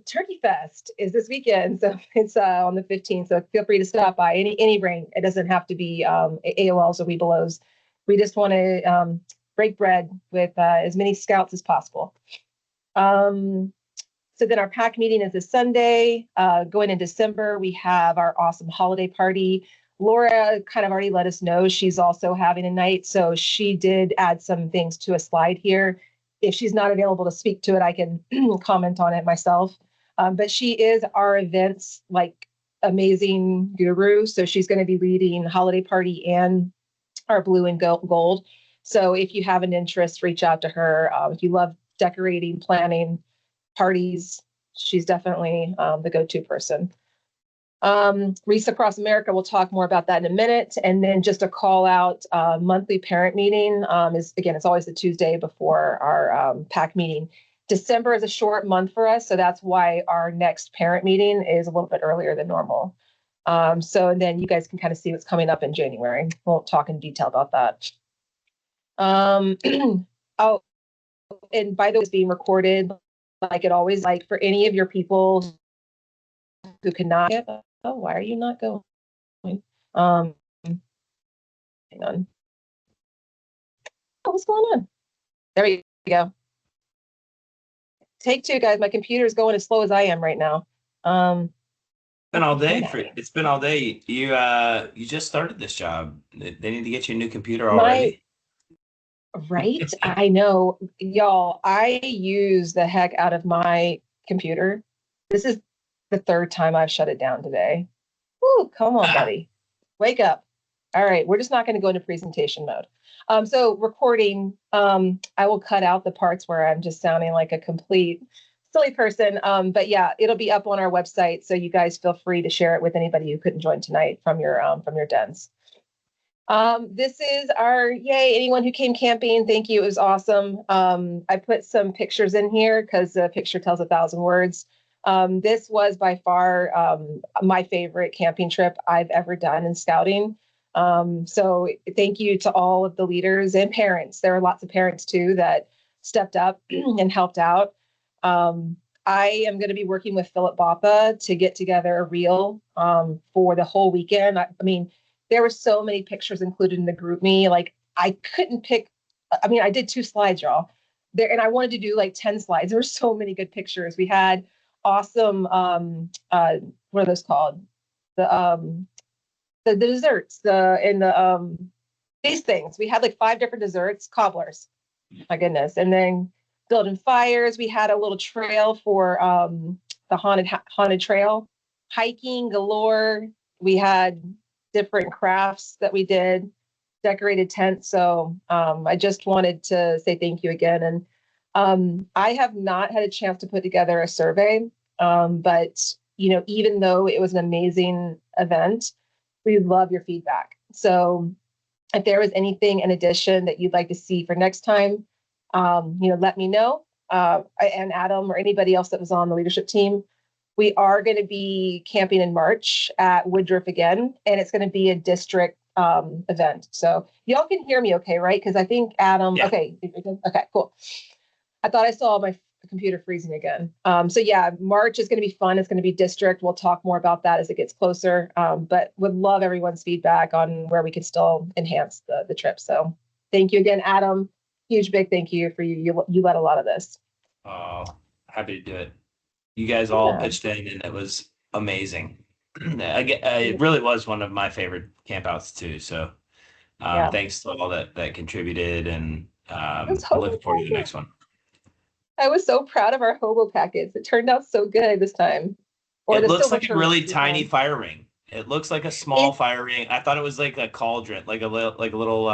Turkey Fest is this weekend, so it's on the 15th. So feel free to stop by any ring. It doesn't have to be AOLs or Webelos. We just want to break bread with as many scouts as possible. So then our pack meeting is this Sunday. Going in December, we have our awesome holiday party. Laura kind of already let us know she's also having a night, so she did add some things to a slide here. If she's not available to speak to it, I can comment on it myself. But she is our events like amazing guru, so she's going to be leading holiday party and our blue and gold. So if you have an interest, reach out to her. If you love decorating, planning, parties, she's definitely the go-to person. Reese Across America, we'll talk more about that in a minute. And then just a call out, monthly parent meeting is, again, it's always the Tuesday before our PAC meeting. December is a short month for us, so that's why our next parent meeting is a little bit earlier than normal. So then you guys can kind of see what's coming up in January. We'll talk in detail about that. Oh, and by the way, it's being recorded like it always, like for any of your people who cannot get, oh, why are you not going? Hang on. Oh, what's going on? There we go. Take two, guys. My computer is going as slow as I am right now. Been all day. It's been all day. You just started this job. They need to get you a new computer already. Right? I know. Y'all, I use the heck out of my computer. This is the third time I've shut it down today. Woo, come on, buddy. Wake up. All right, we're just not going to go into presentation mode. So recording, I will cut out the parts where I'm just sounding like a complete silly person. But yeah, it'll be up on our website, so you guys feel free to share it with anybody who couldn't join tonight from your dens. This is our yay, anyone who came camping, thank you, it was awesome. I put some pictures in here because a picture tells 1,000 words. This was by far my favorite camping trip I've ever done in scouting. So thank you to all of the leaders and parents. There were lots of parents too that stepped up and helped out. I am going to be working with Philip Boppa to get together a reel for the whole weekend. I mean, there were so many pictures included in the GroupMe. Like I couldn't pick. I mean, I did 2 slides, y'all. There, and I wanted to do like 10 slides. There were so many good pictures. We had awesome. What are those called? The desserts. These things. We had like 5 different desserts, cobblers. My goodness. And then building fires. We had a little trail for the haunted trail, hiking galore. We had different crafts that we did, decorated tents. So I just wanted to say thank you again. And I have not had a chance to put together a survey, but you know, even though it was an amazing event, we love your feedback. So if there was anything in addition that you'd like to see for next time, you know, let me know. And Adam or anybody else that was on the leadership team. We are going to be camping in March at Woodruff again, and it's going to be a district event. So y'all can hear me okay, right? Because I think Adam, yeah. Okay, cool. I thought I saw my computer freezing again. So yeah, March is going to be fun. It's going to be district. We'll talk more about that as it gets closer, but would love everyone's feedback on where we can still enhance the trip. So thank you again, Adam. Huge, big thank you for you. You led a lot of this. Oh, happy to do it. You guys all pitched in, and it was amazing. It really was one of my favorite campouts too. So thanks to all that contributed, and I'm looking forward to the next one. I was so proud of our hobo packets. It turned out so good this time. It looks like a really tiny fire ring. It looks like a small fire ring. I thought it was like a cauldron, like a little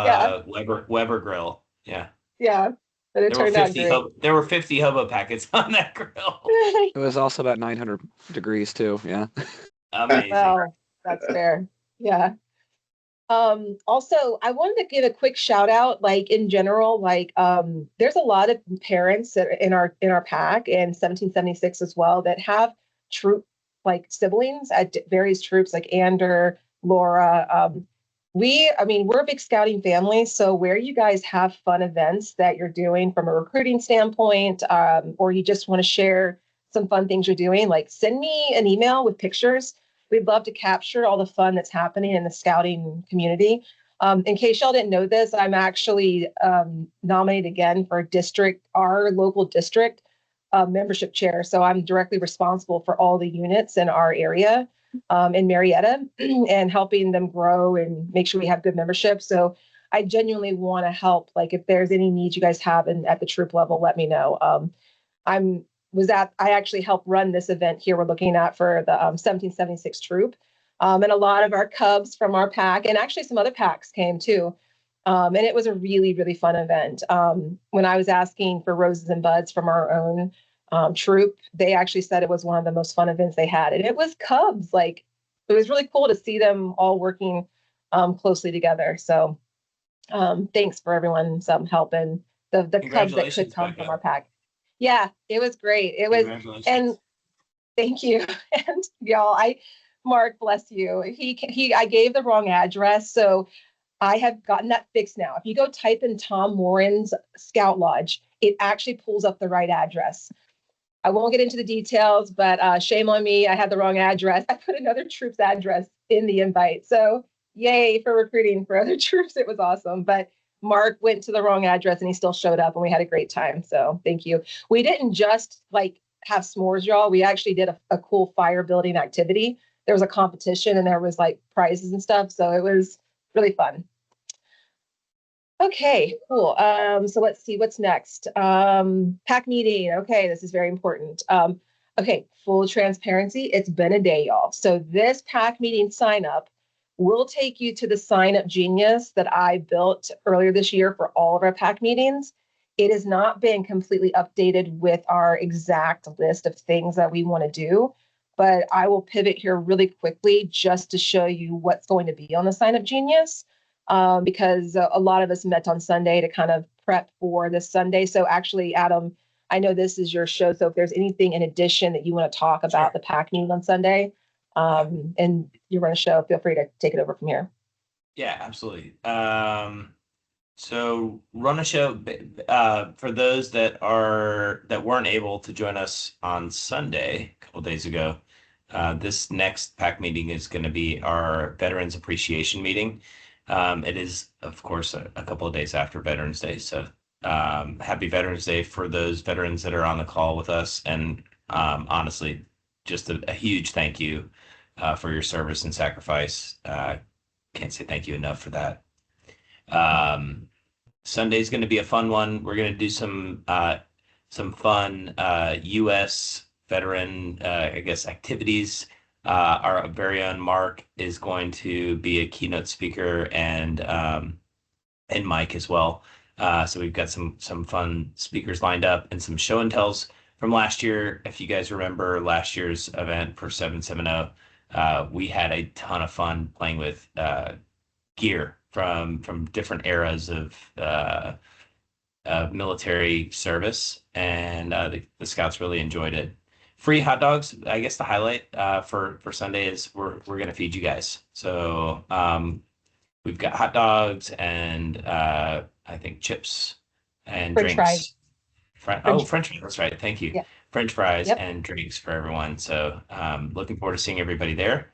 Weber grill. Yeah. Yeah. But it turned out great. There were 50 hobo packets on that grill. It was also about 900 degrees too. Yeah. Amazing. Well, that's fair. Yeah. Also, I wanted to give a quick shout out, like in general, like there's a lot of parents that are in our pack and 1776 as well that have troop like siblings at various troops like Ander, Laura. We're a big scouting family. So where you guys have fun events that you're doing from a recruiting standpoint, or you just want to share some fun things you're doing, like send me an email with pictures. We'd love to capture all the fun that's happening in the scouting community. In case y'all didn't know this, I'm actually nominated again for our local district membership chair. So I'm directly responsible for all the units in our area in Marietta and helping them grow and make sure we have good membership. So I genuinely want to help. Like if there's any needs you guys have at the troop level, let me know. I actually helped run this event here we're looking at for the 1776 troop. And a lot of our Cubs from our pack, and actually some other packs came too. And it was a really, really fun event. When I was asking for roses and buds from our own troop, they actually said it was one of the most fun events they had. And it was Cubs. Like, it was really cool to see them all working closely together. So thanks for everyone's help and the Cubs that could come from our pack. Yeah, it was great. It was, and thank you. And y'all, Mark, bless you. I gave the wrong address. So I have gotten that fixed now. If you go type in Tom Morin's Scout Lodge, it actually pulls up the right address. I won't get into the details, but shame on me. I had the wrong address. I put another troop's address in the invite. So yay for recruiting for other troops. It was awesome. But Mark went to the wrong address and he still showed up and we had a great time. So thank you. We didn't just like have s'mores, y'all. We actually did a cool fire building activity. There was a competition and there was like prizes and stuff. So it was really fun. Okay, cool. So let's see what's next. Pack meeting. Okay, this is very important. Okay, full transparency. It's been a day, y'all. So this pack meeting sign up will take you to the sign up genius that I built earlier this year for all of our pack meetings. It has not been completely updated with our exact list of things that we want to do, but I will pivot here really quickly just to show you what's going to be on the sign up genius. Because a lot of us met on Sunday to kind of prep for this Sunday. So actually, Adam, I know this is your show. So if there's anything in addition that you want to talk about the pack meeting on Sunday, and you run a show, feel free to take it over from here. Yeah, absolutely. So run a show for those that weren't able to join us on Sunday a couple days ago. This next pack meeting is going to be our Veterans Appreciation meeting. It is, of course, a couple of days after Veterans Day. So happy Veterans Day for those veterans that are on the call with us. And honestly, just a huge thank you for your service and sacrifice. Can't say thank you enough for that. Sunday's going to be a fun one. We're going to do some fun U.S. veteran, activities. Our very own Mark is going to be a keynote speaker and Mike as well. So we've got some fun speakers lined up and some show and tells from last year. If you guys remember last year's event for 770, we had a ton of fun playing with gear from different eras of military service, and the Scouts really enjoyed it. Free hot dogs, I guess the highlight for Sunday is we're going to feed you guys. So we've got hot dogs and I think chips and French drinks. Fries. French fries, that's right. Thank you. Yeah. French fries and drinks for everyone. So looking forward to seeing everybody there.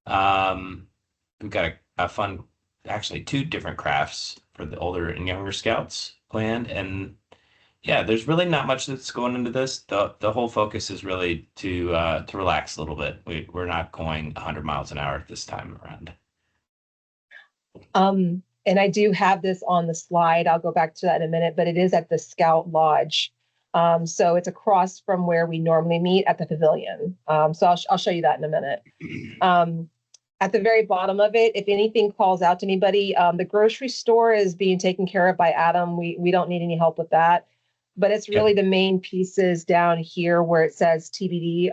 We've got a fun, actually 2 different crafts for the older and younger Scouts planned. And yeah, there's really not much that's going into this. The whole focus is really to relax a little bit. We're not going 100 miles an hour this time around. And I do have this on the slide. I'll go back to that in a minute, but it is at the Scout Lodge. So it's across from where we normally meet at the pavilion. So I'll show you that in a minute. At the very bottom of it, if anything calls out to anybody, the grocery store is being taken care of by Adam. We don't need any help with that. But it's really the main pieces down here where it says TBD.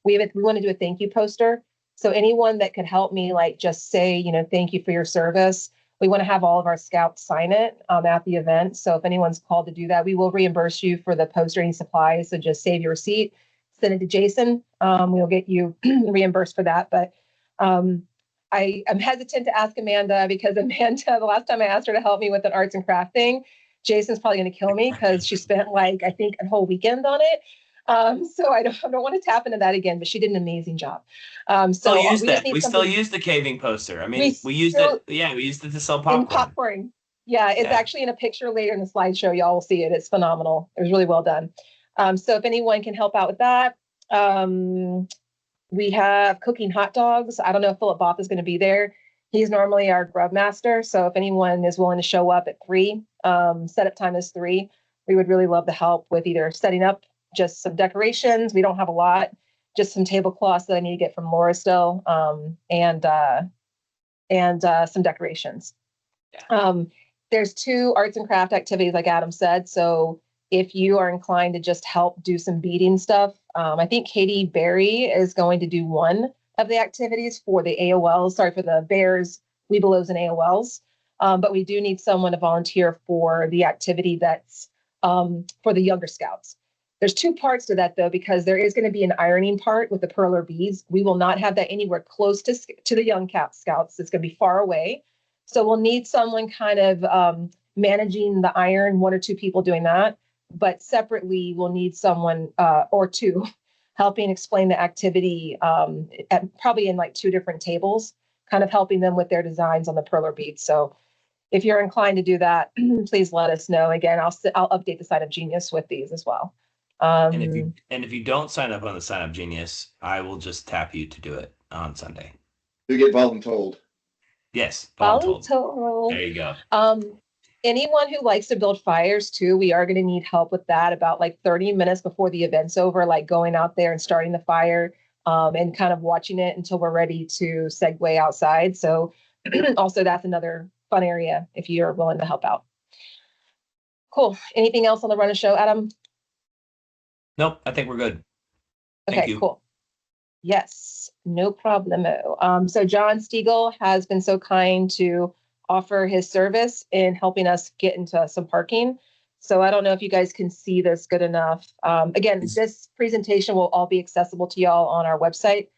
We want to do a thank you poster. So anyone that could help me, like just say, thank you for your service. We want to have all of our Scouts sign it at the event. So if anyone's called to do that, we will reimburse you for the poster and supplies. So just save your receipt, send it to Jason. We'll get you reimbursed for that. But I'm hesitant to ask Amanda because Amanda, the last time I asked her to help me with an arts and craft thing, Jason's probably going to kill me because she spent I think a whole weekend on it. So I don't want to tap into that again, but she did an amazing job. Still So use we just that. need We still something. use the caving poster. I We mean, we used still it. Yeah, we used it to sell in popcorn. popcorn. Yeah, it's Yeah. actually in a picture later in the slideshow. Y'all will see it. It's phenomenal. It was really well done. So if anyone can help out with that, we have cooking hot dogs. I don't know if Philip Both is going to be there. He's normally our grub master. So if anyone is willing to show up at 3, setup time is 3. We would really love the help with either setting up just some decorations. We don't have a lot, just some tablecloths that I need to get from Laura still, and some decorations. Yeah. There's 2 arts and craft activities, like Adam said. So if you are inclined to just help do some beading stuff, I think Katie Berry is going to do one of the activities for the AOLs. Sorry, for the Bears, Weebelows, and AOLs. But we do need someone to volunteer for the activity that's for the younger scouts. There's 2 parts to that, though, because there is going to be an ironing part with the perler beads. We will not have that anywhere close to the young scouts. It's going to be far away. So we'll need someone kind of managing the iron, 1 or 2 people doing that. But separately, we'll need someone or 2 helping explain the activity probably in like 2 different tables, kind of helping them with their designs on the perler beads. So if you're inclined to do that, please let us know. Again, I'll update the Sign Up Genius with these as well. And if you don't sign up on the Sign Up Genius, I will just tap you to do it on Sunday. You get voluntold. Yes, voluntold. There you go. Anyone who likes to build fires too, we are going to need help with that about like 30 minutes before the event's over, like going out there and starting the fire and kind of watching it until we're ready to segue outside. So also that's another fun area if you're willing to help out. Cool. Anything else on the run of show, Adam? Nope, I think we're good. Thank Okay, you. cool. Yes, no problemo. So John Stiegel has been so kind to offer his service in helping us get into some parking. So I don't know if you guys can see this good enough. Again, this presentation will all be accessible to y'all on our website,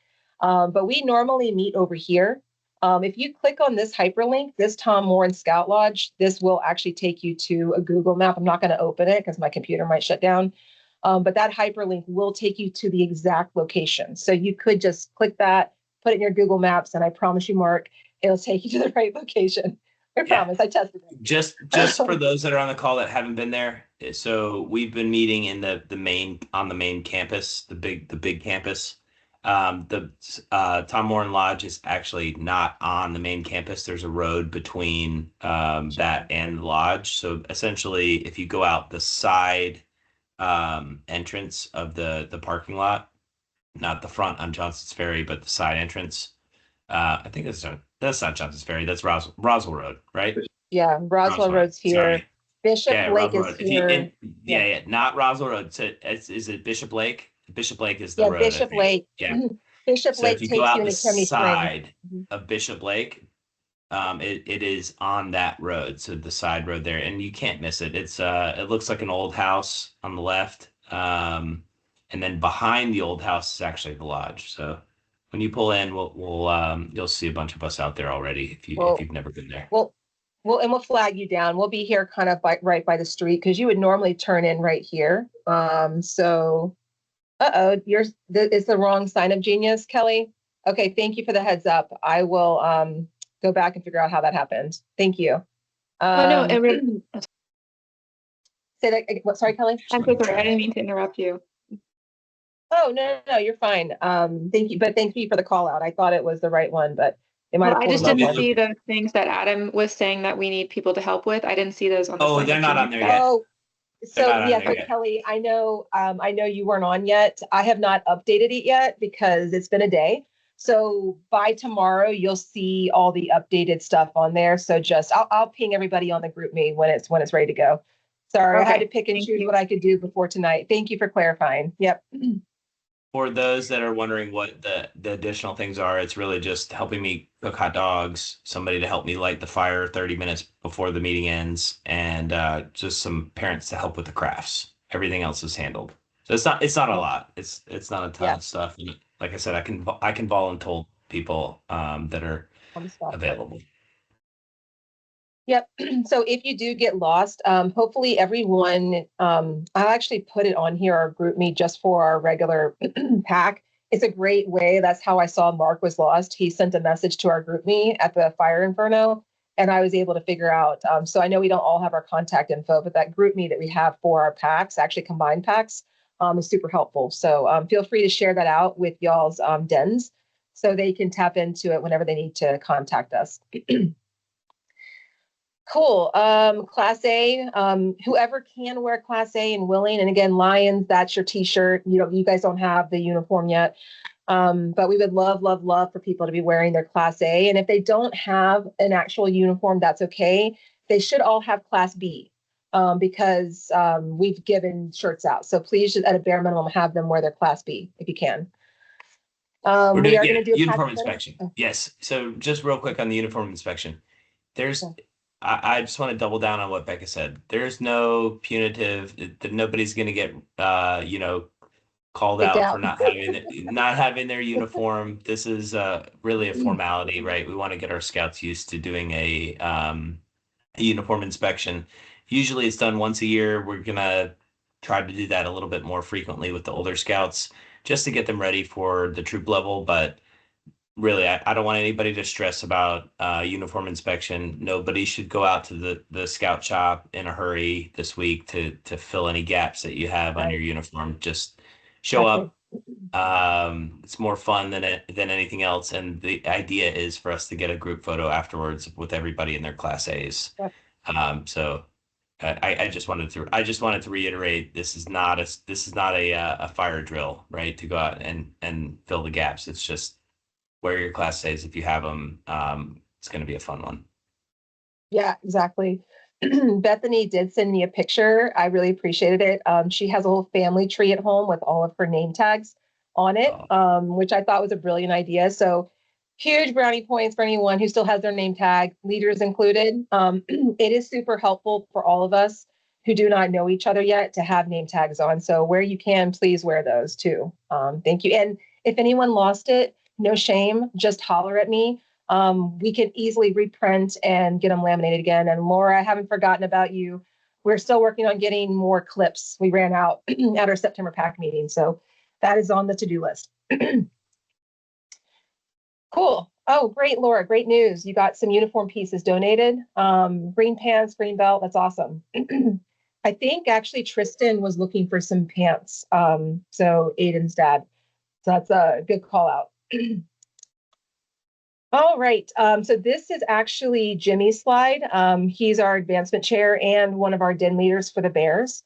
but we normally meet over here. If you click on this hyperlink, this Tom Moran Scout Lodge, this will actually take you to a Google map. I'm not going to open it because my computer might shut down. But that hyperlink will take you to the exact location. So you could just click that, put it in your Google Maps, and I promise you, Mark, it'll take you to the right location. I promise. I tested it. Just for those that are on the call that haven't been there, so we've been meeting in the main campus, the big campus. The Tom Moran Lodge is actually not on the main campus. There's a road between that and the lodge. So essentially, if you go out the side entrance of the parking lot, not the front on Johnson's Ferry, but the side entrance. I think that's not Johnson's Ferry. That's Roswell Road, right? Yeah, Roswell Road's here. Sorry. Bishop Lake is here. Not Roswell Road. So is it Bishop Lake? Bishop Lake is the road. Bishop Lake. Yeah. Bishop So Lake if you takes go out you the into Kemney side of Bishop Lake, it is on that road, so the side road there, and you can't miss it. It's it looks like an old house on the left, and then behind the old house is actually the lodge. So when you pull in, we'll you'll see a bunch of us out there already if you've never been there. We'll flag you down. We'll be here kind of right by the street because you would normally turn in right here. So, it's the wrong Sign Up Genius, Kelly. Okay, thank you for the heads up. I will go back and figure out how that happened. Thank you. No, it really. Say that. What? Sorry, Kelly. I'm so sorry. I didn't mean to interrupt you. Oh no, you're fine. Thank you, but thank you for the call out. I thought it was the right one, but it might have. I just didn't see the things that Adam was saying that we need people to help with. I didn't see those on the. Oh, they're not on there yet. Oh, so yeah, so Kelly, I know you weren't on yet. I have not updated it yet because it's been a day. So by tomorrow, you'll see all the updated stuff on there. So just I'll ping everybody on the group me when it's ready to go. Sorry, okay. I had to pick and choose what I could do before tonight. Thank you for clarifying. Yep. For those that are wondering what the additional things are, it's really just helping me cook hot dogs, somebody to help me light the fire 30 minutes before the meeting ends, and just some parents to help with the crafts. Everything else is handled. So it's not a lot. It's not a ton of stuff. And like I said, I can volunteer people that are available. Yep. So if you do get lost, hopefully everyone, I'll actually put it on here, our group me just for our regular pack. It's a great way. That's how I saw Mark was lost. He sent a message to our group me at the Fire Inferno, and I was able to figure out. So I know we don't all have our contact info, but that group me that we have for our packs, actually combined packs, is super helpful. So feel free to share that out with y'all's dens so they can tap into it whenever they need to contact us. Cool. Class A, whoever can wear Class A and willing, and again, Lions, that's your t-shirt. You guys don't have the uniform yet. But we would love, love, love for people to be wearing their Class A. And if they don't have an actual uniform, that's okay. They should all have Class B, because we've given shirts out. So please, just at a bare minimum, have them wear their Class B if you can. We are going to do a uniform inspection. Yes. So just real quick on the uniform inspection. I just want to double down on what Becca said. There's no punitive. Nobody's going to get called out for not having their uniform. This is really a formality, right? We want to get our scouts used to doing a uniform inspection. Usually it's done once a year. We're gonna try to do that a little bit more frequently with the older scouts just to get them ready for the troop level. But really, I don't want anybody to stress about uniform inspection. Nobody should go out to the scout shop in a hurry this week to fill any gaps that you have on your uniform. Just show up. It's more fun than anything else. And the idea is for us to get a group photo afterwards with everybody in their Class A's. Yep. So I just wanted to reiterate, this is not a fire drill, right? To go out and fill the gaps. It's just wear your Class A's if you have them. It's going to be a fun one. Yeah, exactly. Bethany did send me a picture. I really appreciated it. She has a whole family tree at home with all of her name tags on it, which I thought was a brilliant idea. So huge brownie points for anyone who still has their name tag, leaders included. It is super helpful for all of us who do not know each other yet to have name tags on. So where you can, please wear those too. Thank you. And if anyone lost it, no shame, just holler at me. We can easily reprint and get them laminated again. And Laura, I haven't forgotten about you. We're still working on getting more clips. We ran out at our September pack meeting. So that is on the to-do list. Cool. Oh, great, Laura. Great news. You got some uniform pieces donated. Green pants, green belt. That's awesome. I think actually Tristan was looking for some pants. So Aiden's dad. So that's a good call out. All right. So this is actually Jimmy's slide. He's our advancement chair and one of our den leaders for the Bears.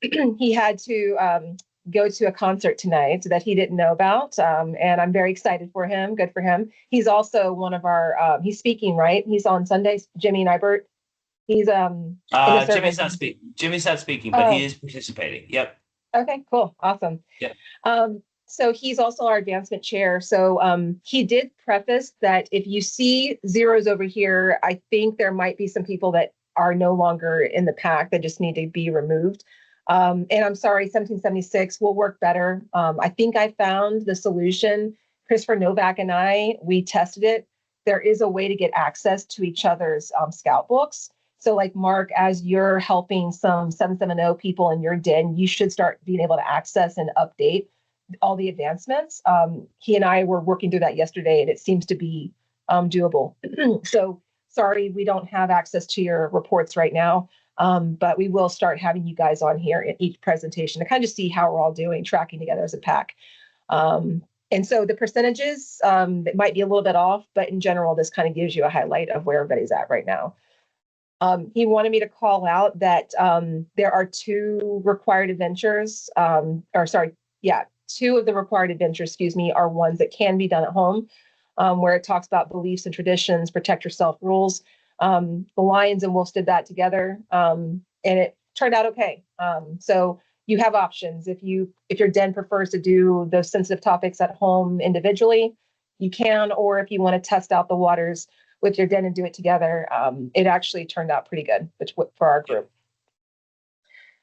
He had to go to a concert tonight that he didn't know about. And I'm very excited for him. Good for him. He's also one of our, he's speaking, right? He's on Sundays, Jimmy Nybert. He's Jimmy's not speaking, but he is participating. Yep. Okay, cool. Awesome. Yep. So he's also our advancement chair. So he did preface that if you see zeros over here, I think there might be some people that are no longer in the pack that just need to be removed. And I'm sorry, 1776 will work better. I think I found the solution. Christopher Novak and we tested it. There is a way to get access to each other's scout books. So like Mark, as you're helping some 770 people in your den, you should start being able to access and update all the advancements. He and I were working through that yesterday, and it seems to be doable. So sorry, we don't have access to your reports right now, but we will start having you guys on here in each presentation to kind of see how we're all doing, tracking together as a pack. And so the percentages, it might be a little bit off, but in general, this kind of gives you a highlight of where everybody's at right now. He wanted me to call out that there are two required adventures, two of the required adventures, are ones that can be done at home, where it talks about beliefs and traditions, protect yourself rules. The Lions and Wolves did that together, and it turned out okay. So you have options. If your den prefers to do those sensitive topics at home individually, you can, or if you want to test out the waters with your den and do it together, it actually turned out pretty good for our group.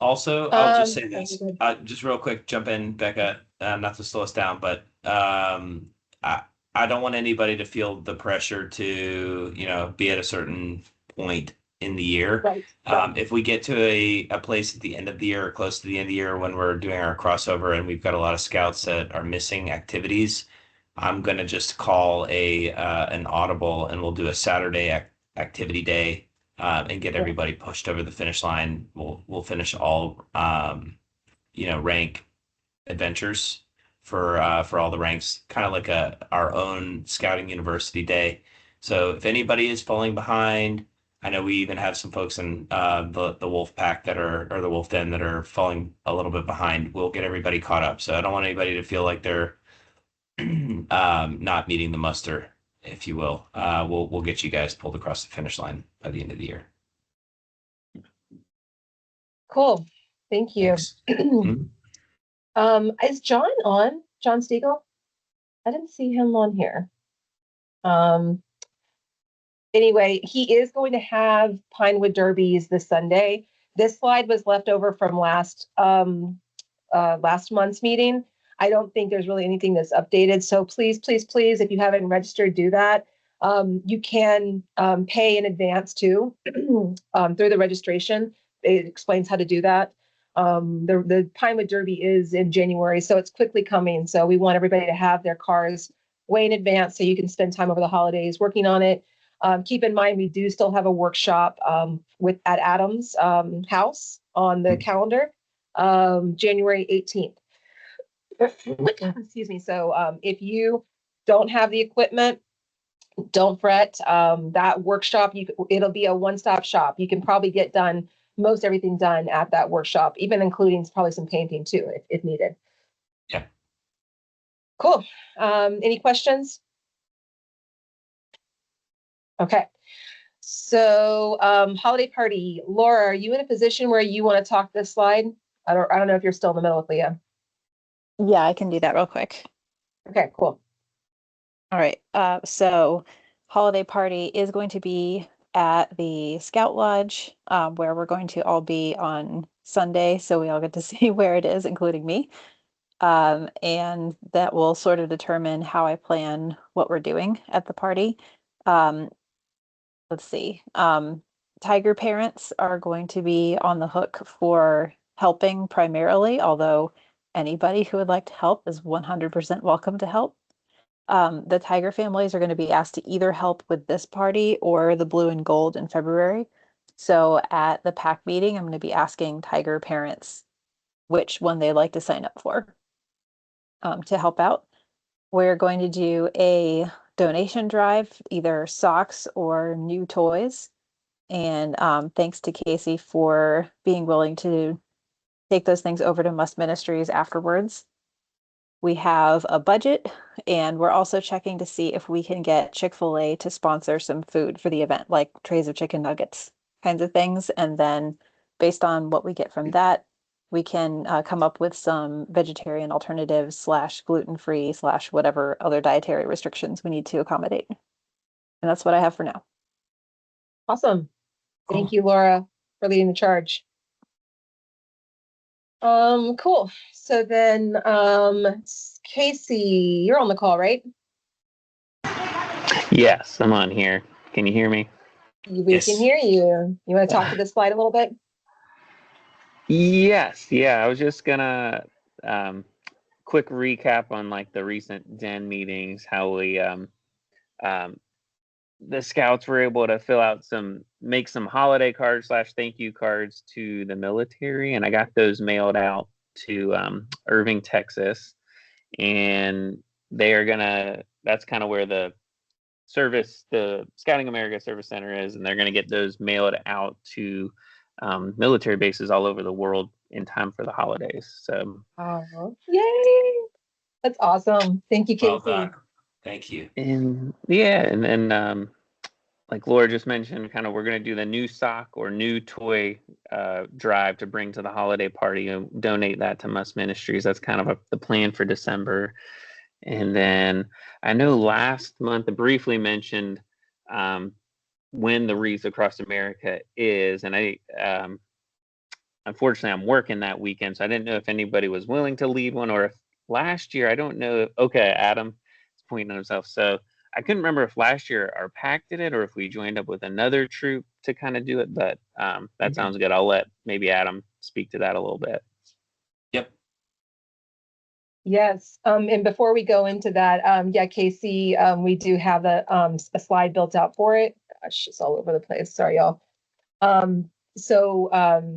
Also, I'll just say this, just real quick, jump in, Becca, not to slow us down, but I don't want anybody to feel the pressure to, be at a certain point in the year. Right. If we get to a place at the end of the year or close to the end of the year when we're doing our crossover and we've got a lot of scouts that are missing activities, I'm gonna just call an audible and we'll do a Saturday activity day and get everybody pushed over the finish line. We'll finish all rank adventures for all the ranks, kind of like our own scouting university day. So if anybody is falling behind, I know we even have some folks in the Wolf Pack or the Wolf Den that are falling a little bit behind. We'll get everybody caught up. So I don't want anybody to feel like they're not meeting the muster, if you will. We'll get you guys pulled across the finish line by the end of the year. Cool. Thank you. Is John on? John Stiegel? I didn't see him on here. Anyway, he is going to have Pinewood Derbies this Sunday. This slide was left over from last month's meeting. I don't think there's really anything that's updated. So please, please, please, if you haven't registered, do that. You can pay in advance too through the registration. It explains how to do that. The Pinewood Derby is in January, so it's quickly coming. So we want everybody to have their cars way in advance so you can spend time over the holidays working on it. Keep in mind, we do still have a workshop at Adam's house on the calendar, January 18th. Excuse me. So if you don't have the equipment, don't fret. That workshop, it'll be a one-stop shop. You can probably get most everything done at that workshop, even including probably some painting too, if needed. Yeah. Cool. Any questions? Okay. So holiday party. Laura, are you in a position where you want to talk this slide? I don't know if you're still in the middle with Leah. Yeah, I can do that real quick. Okay, cool. All right. So holiday party is going to be at the Scout Lodge, where we're going to all be on Sunday. So we all get to see where it is, including me. And that will sort of determine how I plan what we're doing at the party. Let's see. Tiger parents are going to be on the hook for helping primarily, although anybody who would like to help is 100% welcome to help. The Tiger families are going to be asked to either help with this party or the Blue and Gold in February. So at the PAC meeting, I'm going to be asking Tiger parents which one they'd like to sign up for to help out. We're going to do a donation drive, either socks or new toys. And thanks to Casey for being willing to take those things over to Must Ministries afterwards. We have a budget, and we're also checking to see if we can get Chick-fil-A to sponsor some food for the event, like trays of chicken nuggets, kinds of things. And then based on what we get from that, we can come up with some vegetarian alternatives / gluten-free / whatever other dietary restrictions we need to accommodate. And that's what I have for now. Awesome. Thank you, Laura, for leading the charge. Cool. So then, Casey, you're on the call, right? Yes, I'm on here. Can you hear me? We Yes. can hear you. You want to talk to this slide a little bit? Yes, yeah. I was just gonna quick recap on like the recent Den meetings, how we the scouts were able to make some holiday cards / thank you cards to the military, and I got those mailed out to Irving, Texas, and that's kind of where the Scouting America Service Center is, and they're gonna get those mailed out to military bases all over the world in time for the holidays. So Yay! That's awesome. Thank you, Casey. Well done. Thank you. and then like Laura just mentioned, kind of we're going to do the new sock or new toy drive to bring to the holiday party and donate that to Must Ministries. That's kind of the plan for December. And then I know last month I briefly mentioned when the Wreaths Across America is, and I unfortunately I'm working that weekend, so I didn't know if anybody was willing to lead one, or if last year, I don't know. Okay, Adam is pointing at himself. So I couldn't remember if last year our pack did it or if we joined up with another troop to kind of do it, but that sounds good. I'll let maybe Adam speak to that a little bit. Yep. Yes. And before we go into that, yeah, Casey, we do have a slide built out for it. Gosh, it's all over the place. Sorry, y'all.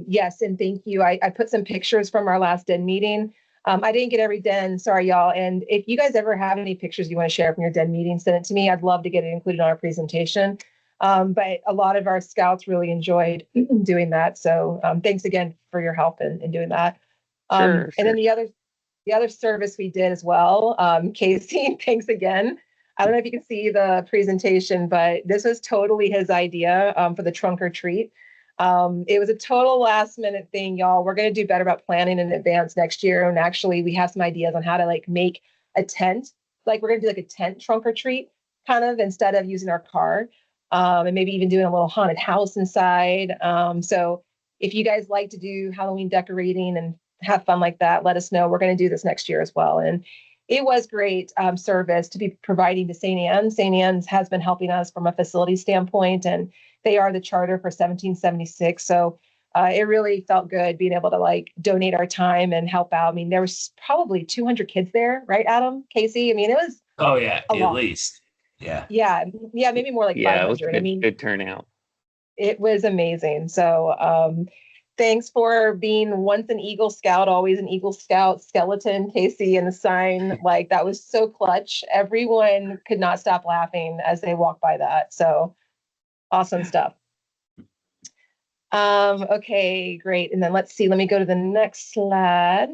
Yes, and thank you. I put some pictures from our last den meeting. I didn't get every den, sorry, y'all. And if you guys ever have any pictures you want to share from your den meeting, send it to me. I'd love to get it included on our presentation. But a lot of our scouts really enjoyed doing that. So thanks again for your help in doing that. Sure. And then the other service we did as well, Casey, thanks again. I don't know if you can see the presentation, but this was totally his idea for the trunk or treat. It was a total last minute thing, y'all. We're going to do better about planning in advance next year. And actually, we have some ideas on how to like make a tent. Like we're going to do like a tent trunk or treat kind of instead of using our car. And maybe even doing a little haunted house inside. So if you guys like to do Halloween decorating and have fun like that, let us know. We're going to do this next year as well. And it was great service to be providing to St. Anne's. St. Anne's has been helping us from a facility standpoint, and they are the charter for 1776. So it really felt good being able to like donate our time and help out. I mean, there was probably 200 kids there, right, Adam, Casey? I mean, it was at least. Yeah, maybe more like 500. It was good, good turnout. It was amazing. So thanks for being once an Eagle Scout, always an Eagle Scout skeleton, Casey, and the sign. Like that was so clutch. Everyone could not stop laughing as they walked by that. So awesome stuff. Okay, great. And then let's see. Let me go to the next slide.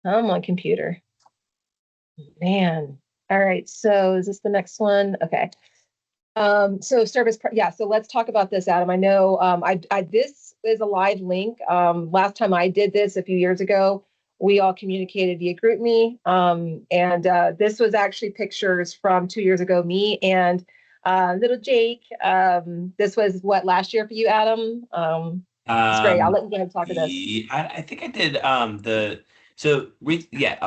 I'm on computer. Man. All right. So is this the next one? Okay. So service, so let's talk about this, Adam. I know this is a live link. Last time I did this a few years ago, we all communicated via GroupMe. And this was actually pictures from 2 years ago, me and little Jake. This was what, last year for you, Adam? It's great. I'll let you go ahead and talk to this. I think I did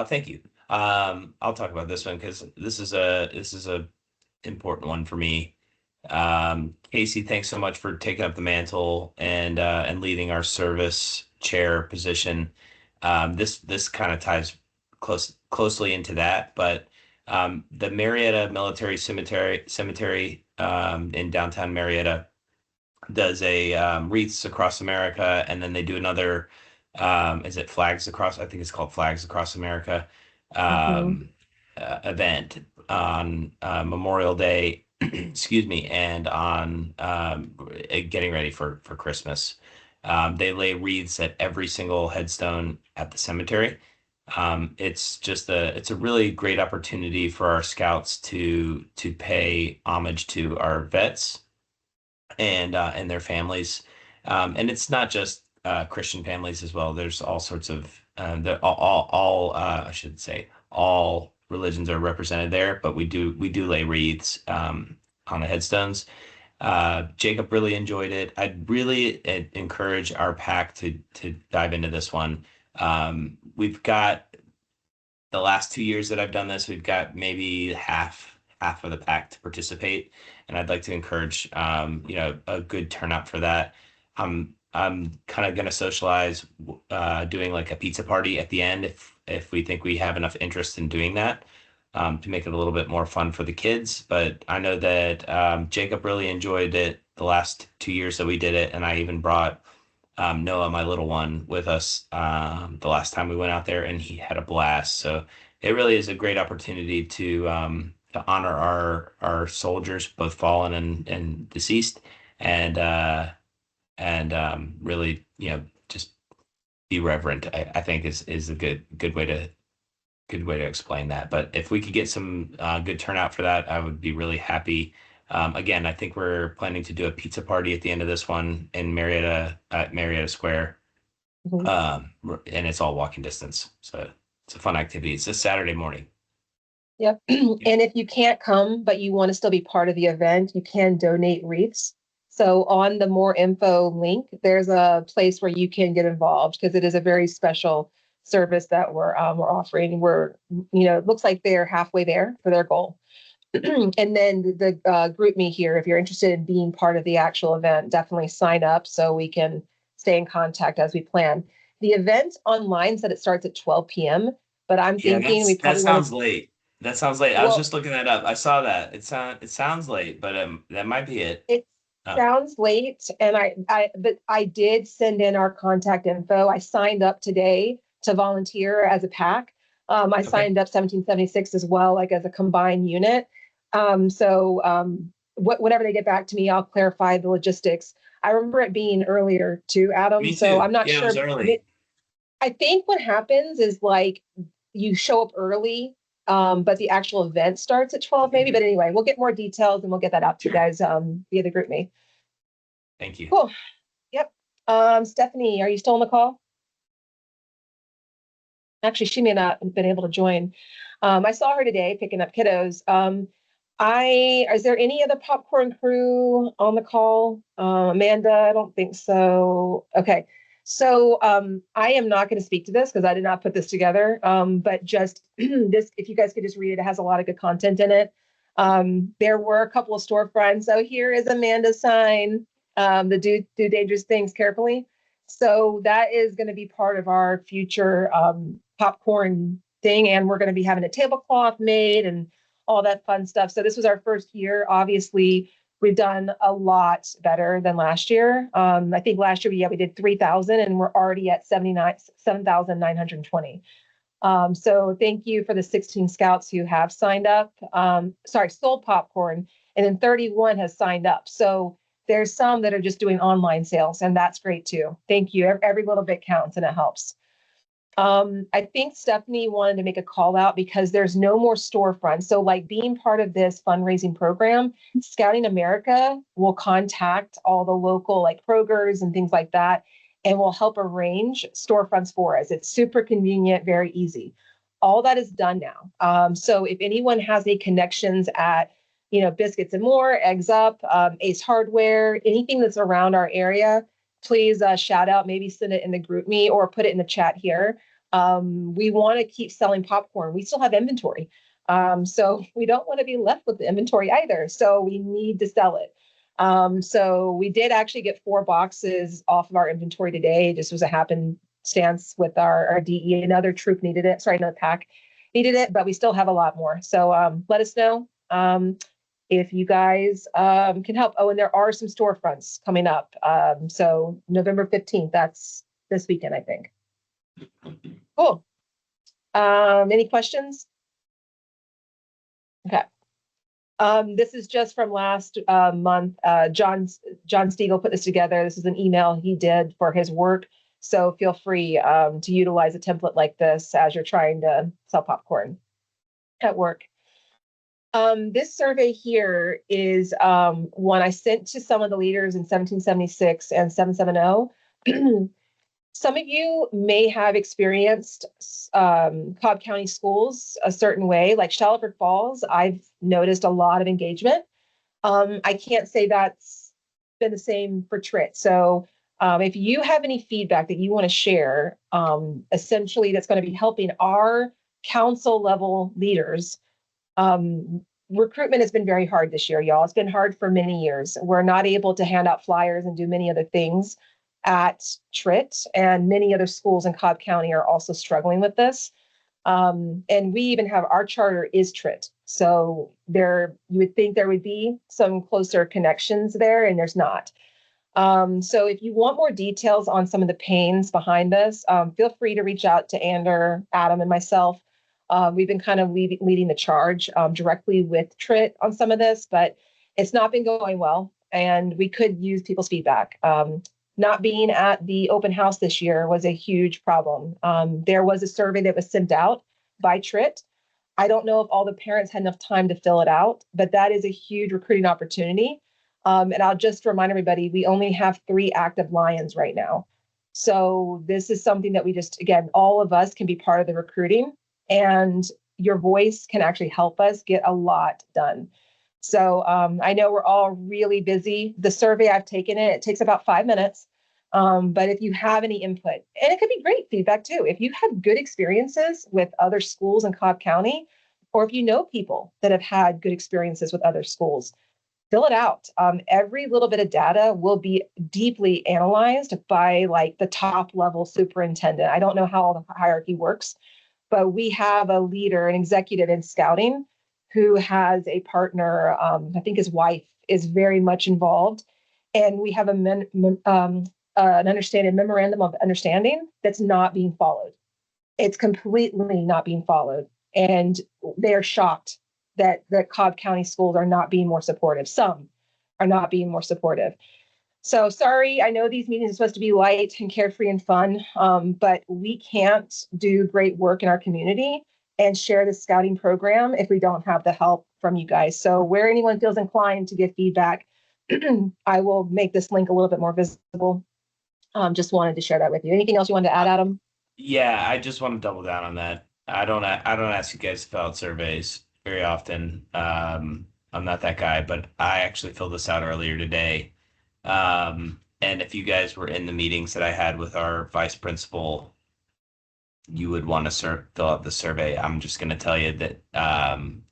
thank you. I'll talk about this one because this is a important one for me. Casey, thanks so much for taking up the mantle and leading our service chair position. This kind of ties closely into that, but the Marietta Military Cemetery in downtown Marietta does a Wreaths Across America, and then they do another is it Flags Across? I think it's called Flags Across America event on Memorial Day. Excuse me, and on getting ready for Christmas. They lay wreaths at every single headstone at the cemetery. It's a really great opportunity for our scouts to pay homage to our vets and their families. And it's not just Christian families as well. There's all sorts of I should say all religions are represented there, but we do lay wreaths on the headstones. Jacob really enjoyed it. I'd really encourage our pack to dive into this one. We've got the last 2 years that I've done this, we've got maybe half of the pack to participate, and I'd like to encourage a good turnout for that. I'm kind of going to socialize doing like a pizza party at the end if we think we have enough interest in doing that to make it a little bit more fun for the kids. But I know that Jacob really enjoyed it the last 2 years that we did it, and I even brought Noah, my little one, with us the last time we went out there, and he had a blast. So it really is a great opportunity to honor our soldiers, both fallen and deceased, and really, just be reverent. I think is a good way to explain that. But if we could get some good turnout for that, I would be really happy. Again, I think we're planning to do a pizza party at the end of this one in Marietta at Marietta Square, and it's all walking distance, so it's a fun activity. It's a Saturday morning. Yep. And if you can't come, but you want to still be part of the event, you can donate wreaths. So on the More Info link, there's a place where you can get involved because it is a very special service that we're offering. It looks like they're halfway there for their goal. And then the group me here, if you're interested in being part of the actual event, definitely sign up so we can stay in contact as we plan. The event online said it starts at 12 p.m., but I'm thinking we that probably sounds late. That sounds late. I was well, just looking that up. I saw that. It sounds late, but that might be it. it Oh, sounds late, and but I did send in our contact info. I signed up today to volunteer as a pack. I okay. signed up 1776 as well, like as a combined unit. Whenever they get back to me, I'll clarify the logistics. I remember it being earlier too, Adam. Me So too. I'm not Yeah, it sure. was early. I think what happens is like you show up early, but the actual event starts at 12 maybe. But anyway, we'll get more details and we'll get that out to you guys via the group me. Thank you. Cool. Yep. Stephanie, are you still on the call? Actually, she may not have been able to join. I saw her today picking up kiddos. Is there any other popcorn crew on the call? Amanda, I don't think so. Okay. So I am not going to speak to this because I did not put this together. But just this, if you guys could just read it, it has a lot of good content in it. There were a couple of storefronts. So here is Amanda's sign, the do dangerous things carefully. So that is going to be part of our future popcorn thing. And we're going to be having a tablecloth made and all that fun stuff. So this was our first year. Obviously, we've done a lot better than last year. I think last year, we did 3,000 and we're already at 7,920. So thank you for the 16 scouts who have signed up. Sold popcorn, and then 31 has signed up. So there's some that are just doing online sales, and that's great too. Thank you. Every little bit counts and it helps. I think Stephanie wanted to make a call out because there's no more storefronts. So like being part of this fundraising program, Scouting America will contact all the local like Kroger's and things like that, and will help arrange storefronts for us. It's super convenient, very easy. All that is done now. So if anyone has any connections at, Biscuits and More, Eggs Up, Ace Hardware, anything that's around our area, please shout out, maybe send it in the group me or put it in the chat here. We want to keep selling popcorn. We still have inventory. So we don't want to be left with the inventory either. So we need to sell it. So we did actually get 4 boxes off of our inventory today. This was a happenstance with our DE. Another troop needed it. Sorry, another pack needed it, but we still have a lot more. So let us know if you guys can help. Oh, and there are some storefronts coming up. So November 15th, that's this weekend, I think. Cool. Any questions? Okay. This is just from last month. John Stiegel put this together. This is an email he did for his work. So feel free to utilize a template like this as you're trying to sell popcorn at work. This survey here is one I sent to some of the leaders in 1776 and 770. Some of you may have experienced Cobb County schools a certain way, like Shalford Falls. I've noticed a lot of engagement. I can't say that's been the same for TRIT. So if you have any feedback that you want to share, essentially that's going to be helping our council level leaders. Recruitment has been very hard this year, y'all. It's been hard for many years. We're not able to hand out flyers and do many other things at TRIT, and many other schools in Cobb County are also struggling with this. And we even have our charter is TRIT. So you would think there would be some closer connections there, and there's not. So if you want more details on some of the pains behind this, feel free to reach out to Ander, Adam, and myself. We've been kind of leading the charge directly with TRIT on some of this, but it's not been going well, and we could use people's feedback. Not being at the open house this year was a huge problem. There was a survey that was sent out by TRIT. I don't know if all the parents had enough time to fill it out, but that is a huge recruiting opportunity. And I'll just remind everybody, we only have 3 active Lions right now. So this is something that we just, again, all of us can be part of the recruiting, and your voice can actually help us get a lot done. So I know we're all really busy. The survey, I've taken it. It takes about 5 minutes. But if you have any input, and it could be great feedback too. If you have good experiences with other schools in Cobb County, or if you know people that have had good experiences with other schools, fill it out. Every little bit of data will be deeply analyzed by like the top level superintendent. I don't know how the hierarchy works, but we have a leader, an executive in scouting who has a partner. I think his wife is very much involved. And we have an memorandum of understanding that's not being followed. It's completely not being followed. And they are shocked that the Cobb County schools are not being more supportive. Some are not being more supportive. So sorry, I know these meetings are supposed to be light and carefree and fun, but we can't do great work in our community and share the scouting program if we don't have the help from you guys. So where anyone feels inclined to give feedback, I will make this link a little bit more visible. Just wanted to share that with you. Anything else you wanted to add, Adam? Yeah, I just want to double down on that. I don't ask you guys to fill out surveys very often. I'm not that guy, but I actually filled this out earlier today. And if you guys were in the meetings that I had with our vice principal, you would want to fill out the survey. I'm just going to tell you that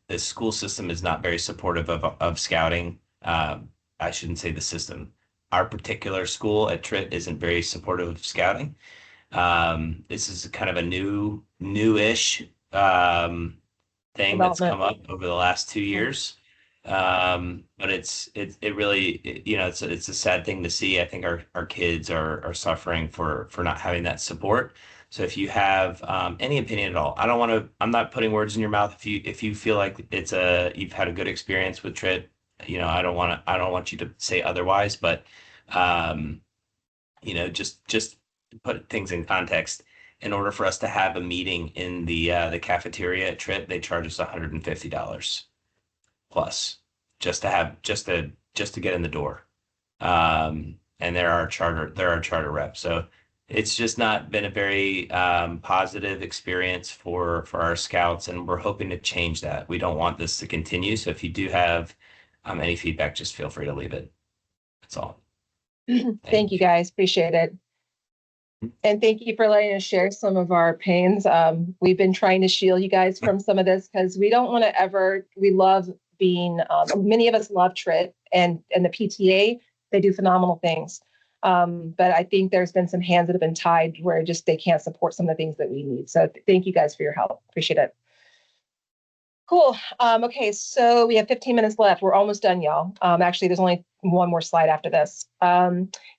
the school system is not very supportive of scouting. I shouldn't say the system. Our particular school at Tritt isn't very supportive of scouting. This is kind of a newish thing that's come up over the last 2 years. But it really, you know, it's a sad thing to see. I think our kids are suffering for not having that support. So if you have any opinion at all, I'm not putting words in your mouth. If you feel like you've had a good experience with Tritt, you know, I don't want you to say otherwise, but you know, just put things in context. In order for us to have a meeting in the cafeteria at Tritt, they charge us $150 plus just to get in the door. And they're our charter rep. So it's just not been a very positive experience for our scouts, and we're hoping to change that. We don't want this to continue. So if you do have any feedback, just feel free to leave it. That's all. Thank you guys. Appreciate it. And thank you for letting us share some of our pains. We've been trying to shield you guys from some of this because we don't want to we love being, many of us love Tritt and the PTA, they do phenomenal things. But I think there's been some hands that have been tied where just they can't support some of the things that we need. So thank you guys for your help. Appreciate it. Cool. Okay, so we have 15 minutes left. We're almost done, y'all. Actually, there's only one more slide after this.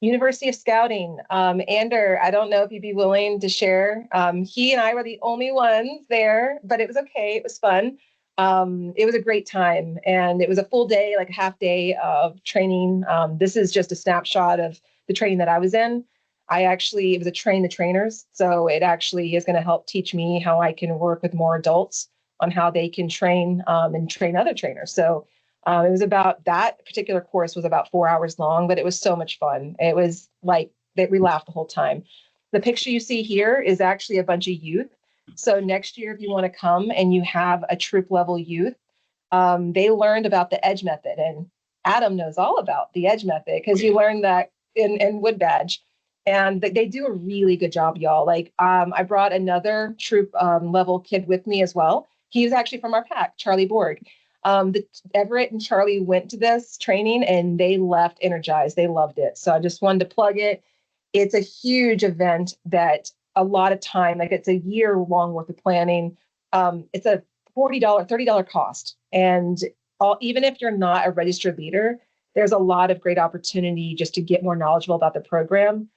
University of Scouting. Ander, I don't know if you'd be willing to share. He and I were the only ones there, but it was okay. It was fun. It was a great time, and it was a full day, like a half day of training. This is just a snapshot of the training that I was in. It was a train the trainers. So it actually is going to help teach me how I can work with more adults on how they can train and train other trainers. So it was about, that particular course was about 4 hours long, but it was so much fun. It was like that we laughed the whole time. The picture you see here is actually a bunch of youth. So next year, if you want to come and you have a troop level youth, they learned about the EDGE method, and Adam knows all about the EDGE method because you learned that in Wood Badge. And they do a really good job, y'all. Like I brought another troop level kid with me as well. He was actually from our pack, Charlie Borg. Everett and Charlie went to this training and they left energized. They loved it. So I just wanted to plug it. It's a huge event that a lot of time, like it's a year long worth of planning. It's a $40, $30 cost. And even if you're not a registered leader, there's a lot of great opportunity just to get more knowledgeable about the program,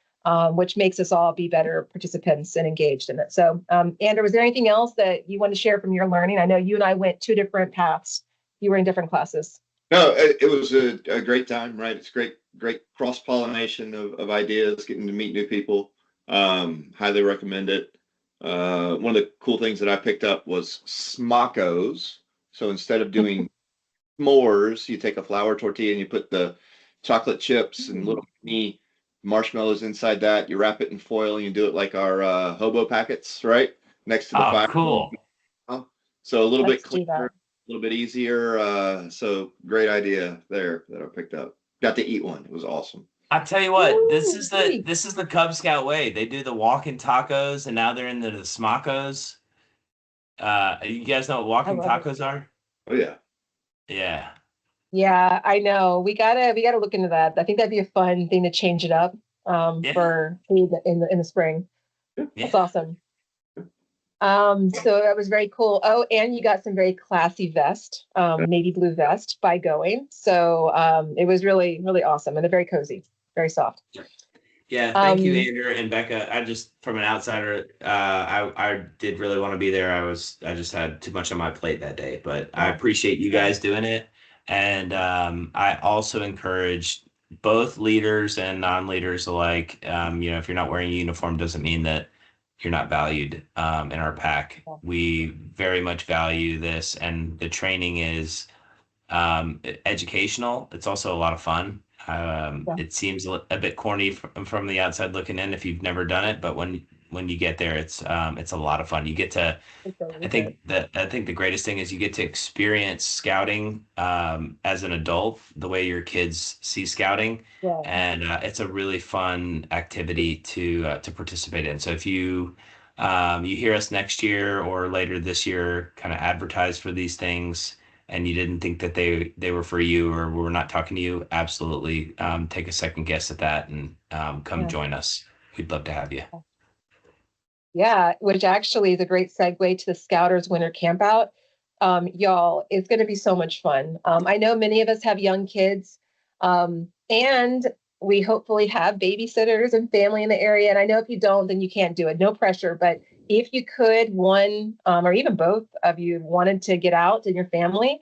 which makes us all be better participants and engaged in it. So, Andrew, was there anything else that you want to share from your learning? I know you and I went 2 different paths. You were in different classes. No, it was a great time, right? It's great cross-pollination of ideas, getting to meet new people. Highly recommend it. One of the cool things that I picked up was smockos. So instead of doing s'mores, you take a flour tortilla and you put the chocolate chips and little mini marshmallows inside that. You wrap it in foil and you do it like our hobo packets, right? Next to the fire. Cool. So a little bit cleaner, a little bit easier. So great idea there that I picked up. Got to eat one. It was awesome. I tell you what, this is the Cub Scout way. They do the walking tacos, and now they're into the smockos. You guys know what I walking love it. tacos are? Oh yeah. Yeah. Yeah, I know. We gotta look into that. I think that'd be a fun thing to change it up Yeah. for food in the spring. That's Yeah. awesome. So that was very cool. Oh, and you got some very classy vest, navy blue vest by Going. So it was really, really awesome and they're very cozy, very soft. Yeah, thank you, Um, Andrew and Becca. I just, from an outsider, I did really want to be there. I just had too much on my plate that day, but I yeah, appreciate you yeah, guys doing it. And I also encourage both leaders and non-leaders alike. If you're not wearing a uniform, doesn't mean that you're not valued in our pack. yeah, We very much value this, and the training is educational. It's also a lot of fun. yeah. It seems a bit corny from the outside looking in if you've never done it, but when you get there, it's a lot of fun. You get to, It's really good. I think the greatest thing is you get to experience scouting as an adult, the way your kids see scouting, Yeah. and it's a really fun activity to participate in. So if you hear us next year or later this year, kind of advertise for these things and you didn't think that they were for you or we're not talking to you, absolutely take a second guess at that and come Yeah. join us. We'd love to have you. Yeah, which actually is a great segue to the Scouters Winter Campout. Y'all, it's going to be so much fun. I know many of us have young kids, and we hopefully have babysitters and family in the area. And I know if you don't, then you can't do it. No pressure. But if you could, one or even both of you wanted to get out in your family,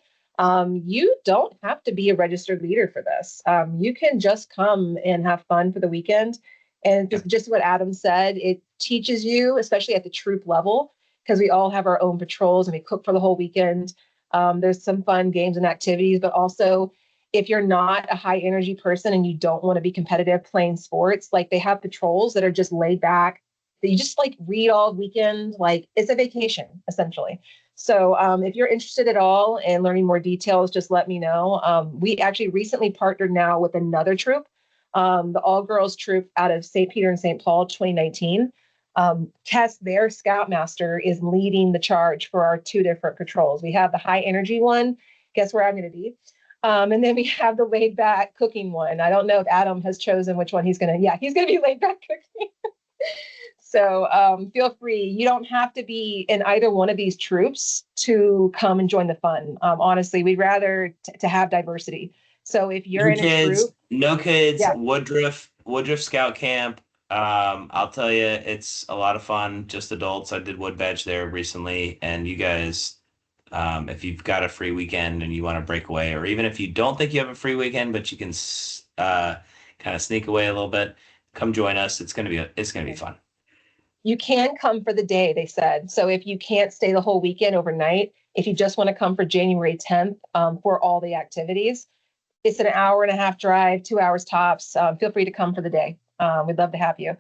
you don't have to be a registered leader for this. You can just come and have fun for the weekend. And just what Adam said, it teaches you, especially at the troop level, because we all have our own patrols and we cook for the whole weekend. There's some fun games and activities, but also if you're not a high energy person and you don't want to be competitive playing sports, like they have patrols that are just laid back that you just like read all weekend. Like it's a vacation essentially. So if you're interested at all in learning more details, just let me know. We actually recently partnered now with another troop, the all girls troop out of St. Peter and St. Paul 2019. Tess, their scoutmaster, is leading the charge for our two different patrols. We have the high energy one. Guess where I'm going to be? And then we have the laid back cooking one. I don't know if Adam has chosen which one he's going to. Yeah, he's going to be laid back cooking. So feel free. You don't have to be in either one of these troops to come and join the fun. Honestly, we'd rather to have diversity. So if you're in a troop, no kids, yeah, Woodruff Scout Camp. I'll tell you, it's a lot of fun. Just adults. I did wood badge there recently, and you guys, if you've got a free weekend and you want to break away, or even if you don't think you have a free weekend, but you can kind of sneak away a little bit, come join us. It's gonna be fun. you can come for the day, they said. So if you can't stay the whole weekend overnight, if you just want to come for January 10th for all the activities, it's an hour and a half drive, 2 hours tops. Feel free to come for the day. We'd love to have you.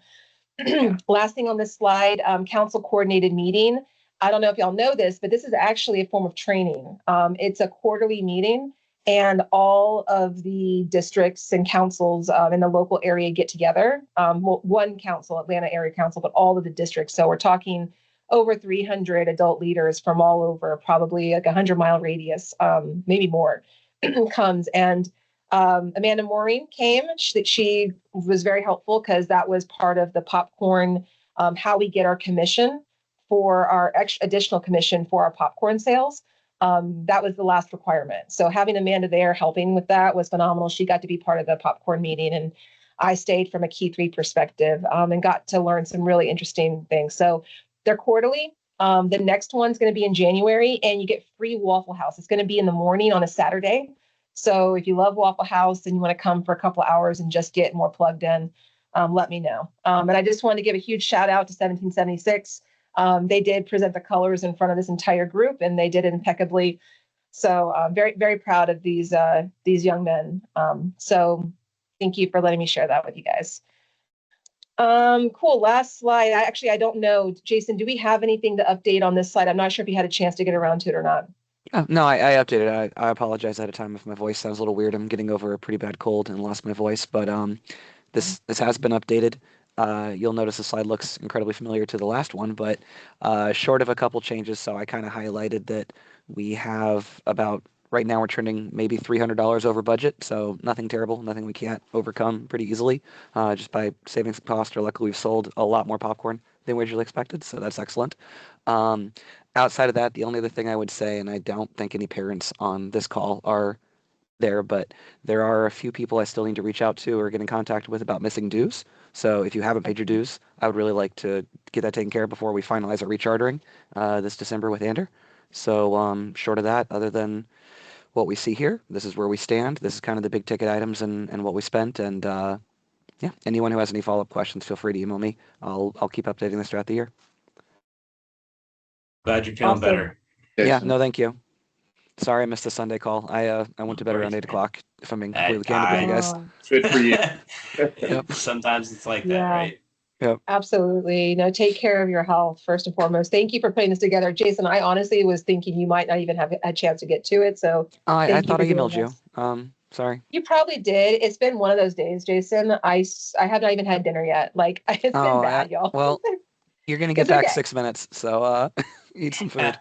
Last thing on this slide, council coordinated meeting. I don't know if y'all know this, but this is actually a form of training. It's a quarterly meeting and all of the districts and councils in the local area get together. One council, Atlanta Area Council, but all of the districts. So we're talking over 300 adult leaders from all over, probably like 100-mile radius, maybe more, comes. And Amanda Maureen came. She was very helpful because that was part of the popcorn, how we get our commission for our additional commission for our popcorn sales. That was the last requirement. So having Amanda there helping with that was phenomenal. She got to be part of the popcorn meeting, and I stayed from a Key 3 perspective and got to learn some really interesting things. So they're quarterly. The next one's going to be in January, and you get free Waffle House. It's going to be in the morning on a Saturday. So if you love Waffle House and you want to come for a couple of hours and just get more plugged in, let me know. And I just wanted to give a huge shout out to 1776. They did present the colors in front of this entire group, and they did it impeccably. So I'm very, very proud of these young men. So thank you for letting me share that with you guys. Cool. Last slide. I don't know. Jason, do we have anything to update on this slide? I'm not sure if you had a chance to get around to it or not. No, I updated. I apologize ahead of time if my voice sounds a little weird. I'm getting over a pretty bad cold and lost my voice, but this has been updated. You'll notice the slide looks incredibly familiar to the last one, but short of a couple changes. So I kind of highlighted that we have about, right now we're trending maybe $300 over budget. So nothing terrible, nothing we can't overcome pretty easily just by saving some cost. Or luckily we've sold a lot more popcorn than we originally expected. So that's excellent. Outside of that, the only other thing I would say, and I don't think any parents on this call are there, but there are a few people I still need to reach out to or get in contact with about missing dues. So if you haven't paid your dues, I would really like to get that taken care of before we finalize our rechartering this December with Ander. So short of that, other than what we see here, this is where we stand. This is kind of the big ticket items and what we spent. And yeah, anyone who has any follow-up questions, feel free to email me. I'll keep updating this throughout the year. Glad you're feeling better. Yeah, no, thank you. Sorry I missed the Sunday call. I went to bed around 8 o'clock, if I'm being completely candid with you guys. Good for you. Yep. Sometimes it's like that, right? Yep. Absolutely. No, take care of your health first and foremost. Thank you for putting this together. Jason, I honestly was thinking you might not even have a chance to get to it. So I thought I for doing emailed you. this. Sorry. You probably did. It's been one of those days, Jason. I have not even had dinner yet. Like, it's been bad, y'all. Well, you're going to get It's back okay. 6 minutes. So eat some food.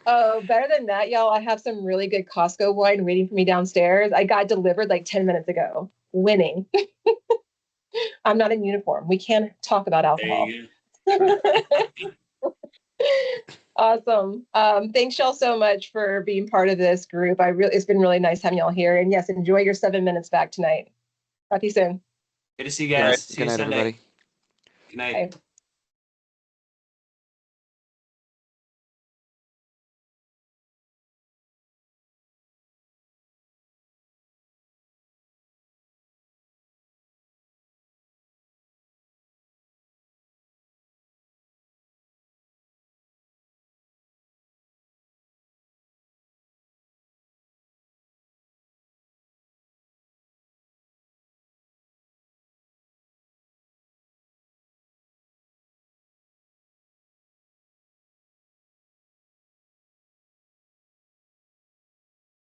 Oh, better than that, y'all. I have some really good Costco wine waiting for me downstairs. I got delivered like 10 minutes ago. Winning. I'm not in uniform. We can't talk about alcohol. Awesome. Thanks y'all so much for being part of this group. It's been really nice having y'all here. And yes, enjoy your 7 minutes back tonight. Talk to you soon. Good to see you guys. See Good you night, Sunday. everybody. Good night. Bye.